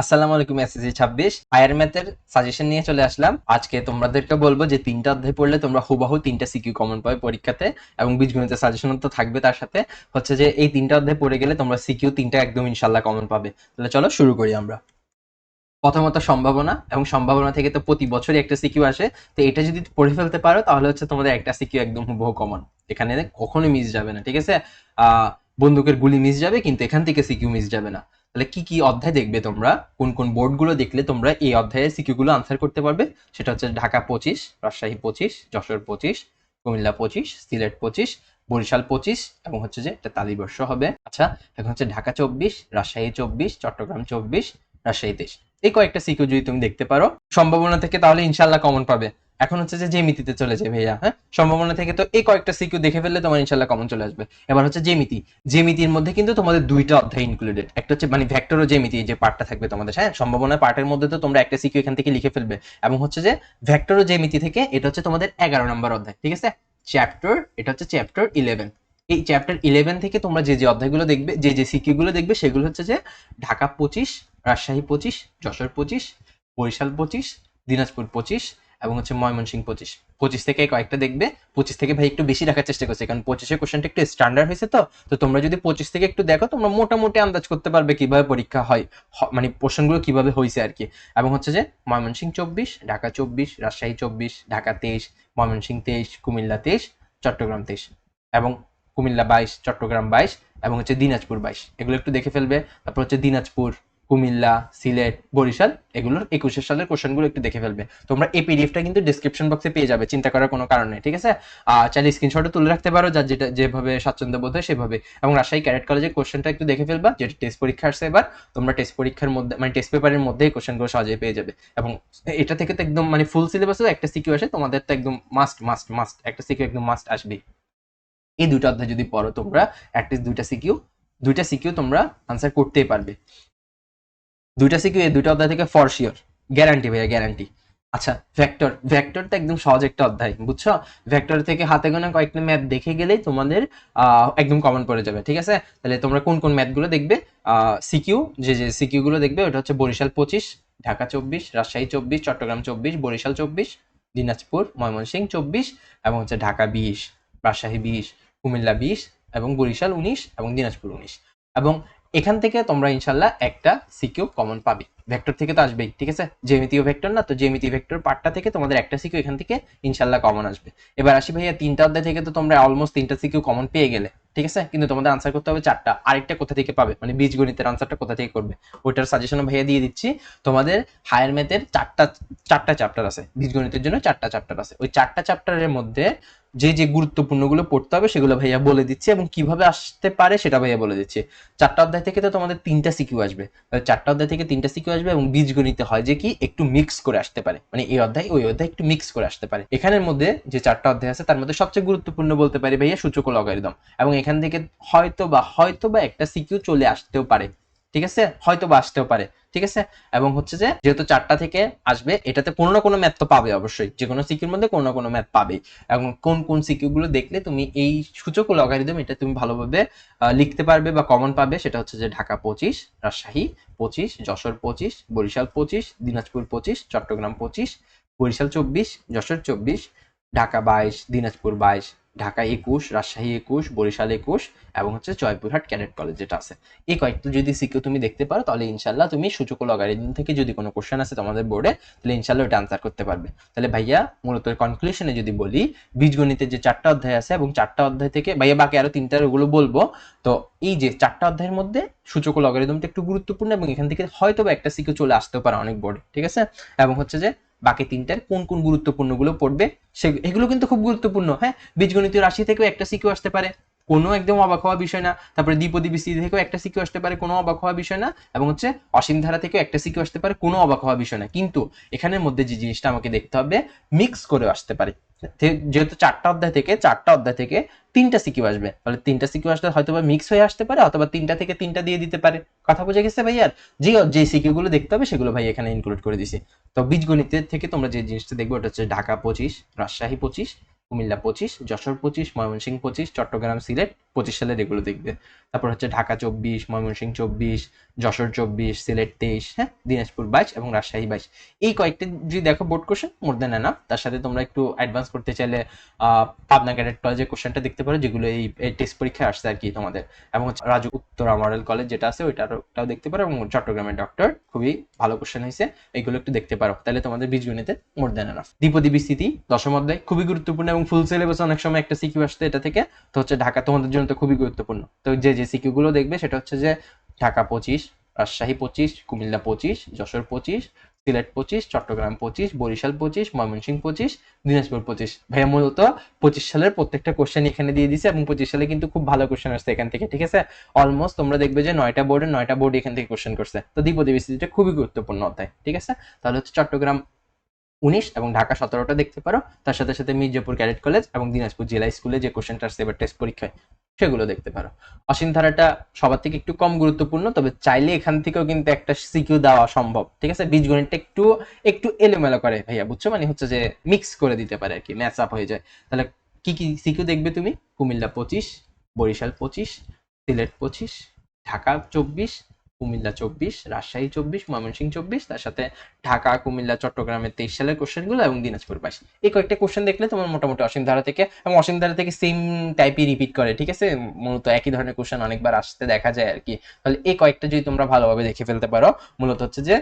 আসসালামু আলাইকুম। SSC 26 higher ম্যাথের সাজেশন নিয়ে চলে আসলাম। আজকে তোমাদেরকে বলবো যে তিনটা অধ্যায় পড়লে তোমরা হুবহু তিনটা সিকিউ কমন পাবে পরীক্ষাতে, এবং বীজগণিতের সাজেশন তো থাকবে তার সাথে। হচ্ছে যে এই তিনটা অধ্যায় পড়ে গেলে তোমরা সিকিউ তিনটা একদম ইনশাল্লাহ কমন পাবে। তাহলে চলো শুরু করি আমরা। প্রথমত সম্ভাবনা, এবং সম্ভাবনা থেকে তো প্রতি বছরই একটা সিকিউ আসে। তো এটা যদি পড়ে ফেলতে পারো তাহলে হচ্ছে তোমাদের একটা সিকিউ একদম হুবহু কমন, এখানে কখনোই মিস যাবে না। ঠিক আছে, বন্দুকের গুলি মিস যাবে কিন্তু এখান থেকে সিকিউ মিস যাবে না। তাহলে কি কি অধ্যায় দেখবে তোমরা, কোন কোন বোর্ডগুলো দেখলে তোমরা এই অধ্যায়ে সিকিউ গুলো আনসার করতে পারবে, সেটা হচ্ছে ঢাকা 25, রাজশাহী 25, যশোর 25, কুমিল্লা 25, সিলেট 25, বরিশাল 25, এবং হচ্ছে যে একটা তালিবর্ষ হবে। আচ্ছা, এখন হচ্ছে ঢাকা 24, রাজশাহী 24, চট্টগ্রাম 24, রাজশাহী 23। এই কয়েকটা সিকিউ যদি তুমি দেখতে পারো সম্ভাবনা থেকে, তাহলে ইনশাল্লাহ কমন পাবে। এখন হচ্ছে যে জ্যামিতিতে চলে যায় ভাইয়া। হ্যাঁ, সম্ভাবনা থেকে তো এই কয়েকটা সিকিউ দেখে ফেললে তোমার ইনশাল্লাহ কমন চলে আসবে। এবার হচ্ছে জ্যামিতি। জ্যামিতির মধ্যে কিন্তু তোমাদের দুইটা অধ্যায় ইনক্লুডেড, একটা হচ্ছে মানে ভেক্টর ও জ্যামিতি, যে পার্টটা থাকবে তোমাদের। হ্যাঁ, সম্ভাবনা পার্টের মধ্যে তো তোমরা একটা সিকিউ এখান থেকে লিখে ফেলবে, এবং হচ্ছে যে ভেক্টর ও জ্যামিতি থেকে এটা হচ্ছে তোমাদের 11 নম্বর অধ্যায়। ঠিক আছে, চ্যাপ্টার, এটা হচ্ছে চ্যাপ্টার 11। এই চ্যাপ্টার 11 থেকে তোমরা যে যে অধ্যায়গুলো দেখবে, যে যে সিকিউ গুলো দেখবে, সেগুলো হচ্ছে যে ঢাকা 25, রাজশাহী 25, যশোর 25, বরিশাল 25, দিনাজপুর 25, এবং হচ্ছে ময়মনসিংহ 25। 25 থেকে কয়েকটা দেখবে। 25 থেকে ভাই একটু বেশি রাখার চেষ্টা করছে, কারণ 25-এর কোশ্চেনটা একটু স্ট্যান্ডার্ড হয়েছে। তো তোমরা যদি 25 থেকে একটু দেখো, তোমরা মোটামুটি আন্দাজ করতে পারবে কিভাবে পরীক্ষা হয়, মানে কোশ্চেনগুলো কিভাবে হয়েছে আর কি। এবং হচ্ছে যে ময়মনসিংহ 24, ঢাকা 24, রাজশাহী 24, ঢাকা 23, ময়মনসিংহ 23, কুমিল্লা 23, চট্টগ্রাম 23, এবং কুমিল্লা 22, চট্টগ্রাম 22, এবং হচ্ছে দিনাজপুর 22। এগুলো একটু দেখে ফেলবে। তারপর হচ্ছে দিনাজপুর, কুমিল্লা, সিলেট, বরিশাল, এগুলোর 21 সালের কোশ্চেনগুলো একটু দেখে ফেলবে। তোমরা এই পিডিএফটা কিন্তু ডেসক্রিপশন বক্সে পেয়ে যাবে, চিন্তা করার কোনো কারণ নেই। ঠিক আছে, চাইলে স্ক্রিনশটও তুলে রাখতে পারো, যার যেটা যেভাবে স্বাচ্ছন্দ্য বোধ হয় সেভাবে। এবং রাজশাহী ক্যাডেট কলেজের কোশ্চেনটা একটু দেখে ফেলবা, যেটা টেস্ট পরীক্ষা আসছে এবার। তোমরা টেস্ট পরীক্ষার মধ্যে মানে টেস্ট পেপারের মধ্যেই কোশ্চেনগুলো সহজেই পেয়ে যাবে। এবং এটা থেকে তো একদম মানে ফুল সিলেবাসেও একটা সিকিউ আসে, তোমাদের তো একদম মাস্ট মাস্ট মাস্ট একটা সিকিউ একদম মাস্ট আসবেই। এই দুটো অধ্যায় যদি পড়ো তোমরা, অ্যাটলিস্ট দুইটা সিকিউ তোমরা আনসার করতেই পারবে। দুইটা সিকিউ এই দুইটা অধ্যায় থেকে ফর শিওর, গ্যারান্টি ভাইয়া, গ্যারান্টি। আচ্ছা, ভেক্টর তো একদম সহজ একটা অধ্যায়, বুঝছো? ভেক্টর থেকে হাতে গোনা কয়েকটা ম্যাথ দেখে গেলেই তোমাদের একদম কমন পড়ে যাবে। ঠিক আছে, তাহলে তোমরা কোন কোন ম্যাথগুলো দেখবে, সিকিউ, যে যে সিকিউ গুলো দেখবে, ওটা হচ্ছে বরিশাল 25, ঢাকা 24, রাজশাহী 24, চট্টগ্রাম 24, বরিশাল 24, দিনাজপুর ময়মনসিংহ 24, এবং হচ্ছে ঢাকা 20, রাজশাহী 20, কুমিল্লা 20, এবং বরিশাল 19, এবং দিনাজপুর 19। এবং এখান থেকে তোমরা ইনশাল্লাহ একটা সিকিউ কমন পাবে। ভেক্টর থেকে তো আসবেই। ঠিক আছে, জ্যামিতীয় ভেক্টর না, তো জ্যামিতি ভেক্টর পার্টটা থেকে তোমাদের একটা সিকিউ এখান থেকে ইনশাল্লাহ কমন আসবে। এবার আসি ভাইয়া, তিনটা অধ্যায় থেকে তো তোমরা অলমোস্ট তিনটা সিকিউ কমন পেয়ে গেলে। ঠিক আছে, কিন্তু তোমাদের আনসার করতে হবে চারটা। আরেকটা কোথা থেকে পাবে, মানে বীজগণিতের আনসারটা কোথা থেকে করবে, ওইটার সাজেশন ভাইয়া দিয়ে দিচ্ছি। তোমাদের হায়ার ম্যাথের চারটা চারটা চ্যাপ্টার আছে, বীজগণিতের জন্য চারটা চ্যাপ্টার আছে। ওই চারটা চ্যাপ্টারের মধ্যে যে যে গুরুত্বপূর্ণ গুলো পড়তে হবে সেগুলো ভাইয়া বলে দিচ্ছে, এবং কিভাবে আসতে পারে সেটা ভাইয়া বলে দিচ্ছে। চারটা অধ্যায় থেকে তো তোমাদের তিনটা সিকিউ আসবে। চারটা অধ্যায় থেকে তিনটা সিকিউ আসবে, এবং বীজগণিতে হয় যে কি একটু মিক্স করে আসতে পারে, মানে এই অধ্যায় ওই অধ্যায় একটু মিক্স করে আসতে পারে। এখানের মধ্যে যে চারটা অধ্যায় আছে তার মধ্যে সবচেয়ে গুরুত্বপূর্ণ বলতে পারি ভাইয়া সূচক ও লগারিদম, এবং এখান থেকে হয়তো বা একটা সিকিউ চলে আসতেও পারে। ঠিক আছে, হয়তো বা আসতেও পারে। ঠিক আছে, এবং হচ্ছে যে যেহেতু চারটা থেকে আসবে, এটাতে কোনো না কোনো ম্যাথ তো পাবে অবশ্যই, যে কোনো সিকিউর মধ্যে কোনো না কোনো ম্যাথ পাবে। এবং কোন কোন সিকিউ গুলো দেখলে তুমি এই সূচক ও লগারিদম এটা তুমি ভালোভাবে লিখতে পারবে বা কমন পাবে, সেটা হচ্ছে যে ঢাকা 25, রাজশাহী 25, যশোর 25, বরিশাল 25, দিনাজপুর 25, চট্টগ্রাম 25, বরিশাল 24, যশোর 24, ঢাকা 22, দিনাজপুর 22, ঢাকা 21, রাজশাহী 21, বরিশাল 21, এবং হচ্ছে জয়পুরহাট ক্যাডেট কলেজ যেটা আছে। এই কয়েকটা যদি সিকিউ তুমি দেখতে পারো, তাহলে ইনশাল্লাহ তুমি সূচক ও লগারিদম থেকে যদি কোনো কোশ্চেন আছে তোমাদের বোর্ডে, তাহলে ইনশাল্লাহ ওটা আনসার করতে পারবে। তাহলে ভাইয়া মূলত কনক্লুশনে যদি বলি, বীজগণিতের যে চারটা অধ্যায় আছে, এবং চারটা অধ্যায় থেকে ভাইয়া বাকি আরো তিনটার ওগুলো বলবো। তো এই যে চারটা অধ্যায়ের মধ্যে সূচক ও লগারিদমটা একটু গুরুত্বপূর্ণ, এবং এখান থেকে হয়তো বা একটা সিকিউ চলে আসতেও পারে অনেক বোর্ডে। ঠিক আছে, এবং হচ্ছে যে বাকি তিনটার কোন কোন গুরুত্বপূর্ণ গুলো পড়বে, এগুলো কিন্তু খুব গুরুত্বপূর্ণ। হ্যাঁ, বীজগণিতীয় রাশি থেকেও একটা সিকিউ আসতে পারে, কোনো একদম অবাক হওয়া বিষয় না। তারপরে দ্বিপদী বিস্তৃতি থেকেও একটা সিকিউ আসতে পারে, কোনো অবাক হওয়া বিষয় না। এবং হচ্ছে অসীম ধারা থেকেও একটা সিকিউ আসতে পারে, কোনো অবাক হওয়া বিষয় না। কিন্তু এখানের মধ্যে যে জিনিসটা আমাকে দেখতে হবে, মিক্স করে আসতে পারে। যেহেতু চারটা অধ্যায় থেকে তিনটা সিকিউ আসবে, তাহলে তিনটা সিকিউ আসলে হয়তো বা মিক্স হয়ে আসতে পারে, অথবা তিনটা থেকে তিনটা দিয়ে দিতে পারে। কথা বোঝা গেছে ভাইয়ার? যে সিকিউ গুলো দেখতে হবে সেগুলো ভাই এখানে ইনক্লুড করে দিছি। তো বীজগণিতের থেকে তোমরা যে জিনিসটা দেখবে ওটা হচ্ছে ঢাকা 25, রাজশাহী 25, কুমিল্লা 25, যশোর 25, ময়মনসিংহ 25, চট্টগ্রাম সিলেট 25 সালের এগুলো দেখবে। তারপর হচ্ছে ঢাকা 24, ময়মনসিংহ 24, যশোর 24, সিলেট 23, হ্যাঁ, দিনাজপুর 22 এবং রাজশাহী 22। এই কয়েকটা যদি দেখো বোর্ড কোশ্চেন মোর দেন এনাফ। তার সাথে তোমরা একটু অ্যাডভান্স করতে চাইলে পাবনা ক্যাডেট কলেজের কোশ্চেনটা দেখতে পারো, যেগুলো এই টেস্ট পরীক্ষায় আসছে আর কি তোমাদের। এবং হচ্ছে রাজু উত্তরা মডেল কলেজ যেটা আছে ওইটাও দেখতে পারো, এবং চট্টগ্রামের ডক্টর খুবই ভালো কোশ্চেন হয়েছে, এগুলো একটু দেখতে পারো, তাহলে তোমাদের বীজগণিতে মোর দেন এনাফ। দ্বিপদী বিস্তৃতি 10ম অধ্যায় খুবই গুরুত্বপূর্ণ, এবং ফুল সিলেবাস অনেক সময় একটা সিকিউ আসতে এটা থেকে, তো হচ্ছে ঢাকা তোমাদের জন্য তো খুবই গুরুত্বপূর্ণ। তো যে সিকিউ গুলো দেখবে সেটা হচ্ছে যে ঢাকা 25, রাজশাহী 25, কুমিল্লা 25, যশোর 25, সিলেট 25, চট্টগ্রাম 25, বরিশাল 25, ময়মনসিংহ 25, দিনাজপুর 25। ভাইয়া মূলত 25 সালের প্রত্যেকটা কোশ্চেন এখানে দিয়ে দিছে, এবং 25 সালে কিন্তু খুব ভালো কোশ্চেন আসছে এখান থেকে, ঠিক আছে। অলমোস্ট তোমরা দেখবে যে 9টা বোর্ড এখান থেকে কোশ্চেন করছে। তো দ্বিপদী বিস্তৃতিটা খুবই গুরুত্বপূর্ণ অধ্যায়, ঠিক আছে। তাহলে হচ্ছে চট্টগ্রাম 19 এবং ঢাকা 17টা দেখতে পারো, তার সাথে সাথে মির্জাপুর ক্যাডেট কলেজ এবং দিনাজপুর জেলা স্কুলে যে কোশ্চেনটা আসছে এবার টেস্ট পরীক্ষায় সেগুলো দেখতে পারো। অসীম ধারাটা সবার থেকে একটু কম গুরুত্বপূর্ণ, তবে চাইলে এখান থেকেও কিন্তু একটা সিকিউ দেওয়া সম্ভব, ঠিক আছে। বীজগণিতটা একটু একটু এলোমেলো করে ভাইয়া, বুঝছো, মানে হচ্ছে যে মিক্স করে দিতে পারে আর কি, ম্যাচ আপ হয়ে যায়। তাহলে কি কি সিকিউ দেখবে তুমি? কুমিল্লা 25, বরিশাল 25, সিলেট 25, ঢাকা 24, কুমিল্লা 24, রাজশাহী 24, ময়মনসিংহ 24, তার সাথে ঢাকা, কুমিল্লা, চট্টগ্রামের 23 সালের কোশ্চেনগুলো এবং দিনাজপুর 22। এই কয়েকটা কোশ্চেন দেখলে তোমার মোটামুটি অসীম ধারা থেকে, এবং অসীম ধারা থেকে সেম টাইপই রিপিট করে, ঠিক আছে, মূলত একই ধরনের কোশ্চেন অনেকবার আসতে দেখা যায় আর কি। তাহলে এই কয়েকটা যদি তোমরা ভালোভাবে দেখে ফেলতে পারো, মূলত হচ্ছে যে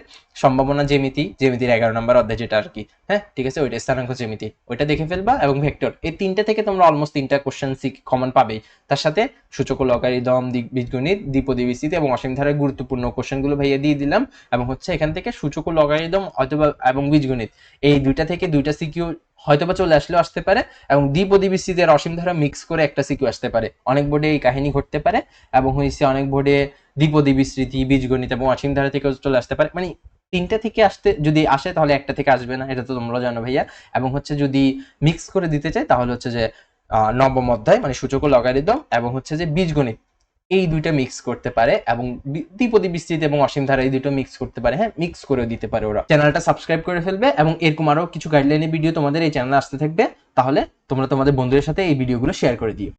সম্ভাবনা জ্যামিতির 11 নম্বর অধ্যায় যেটা আর কি, হ্যাঁ, ঠিক আছে, ওইটা স্থানাঙ্ক জ্যামিতি, ওইটা দেখে ফেলবা, এবং ভেক্টর, এই তিনটা থেকে তোমরা অলমোস্ট 3টা কোশ্চেন কমন পাবেই। তার সাথে সূচক ও লগারিদম, বীজগণিত, দ্বিপদী বিস্তৃতি এবং অসীম ধারার গুরুত্বপূর্ণ কোশ্চেনগুলো ভাইয়া দিয়ে দিলাম। এবং হচ্ছে এখান থেকে সূচক ও লগারিদম অথবা এবং বীজগণিত, এই দুইটা থেকে দুইটা সিকিউ হয়তোবা চলে আসলেও আসতে পারে, এবং দ্বিপদী বিস্তৃতি আর অসীম ধারা মিক্স করে একটা সিকিউ আসতে পারে। অনেক বোর্ডে এই কাহিনী ঘটতে পারে, এবং হয়েছে অনেক বোর্ডে দ্বিপদী বিস্তৃতি, বীজগণিত এবং অসীম ধারা থেকেও চলে আসতে পারে। মানে 3টা থেকে আসতে যদি আসে তাহলে একটা থেকে আসবে না, এটা তো তোমরা জানো ভাইয়া। এবং হচ্ছে যদি মিক্স করে দিতে চাই তাহলে হচ্ছে যে 9ম অধ্যায় মানে সূচক ও লগারিদম এবং হচ্ছে যে বীজগণিত, এই দুইটা মিক্স করতে পারে, এবং দ্বিপদী বিস্তৃতি এবং অসীম ধারা এই দুটো মিক্স করতে পারে, হ্যাঁ, মিক্স করে দিতে পারে ওরা। চ্যানেলটা সাবস্ক্রাইব করে ফেলবে, এবং এরকম আরো কিছু গাইডলাইনের ভিডিও তোমাদের এই চ্যানেলে আসতে থাকবে, তাহলে তোমরা তোমাদের বন্ধুদের সাথে এই ভিডিওগুলো শেয়ার করে দিও।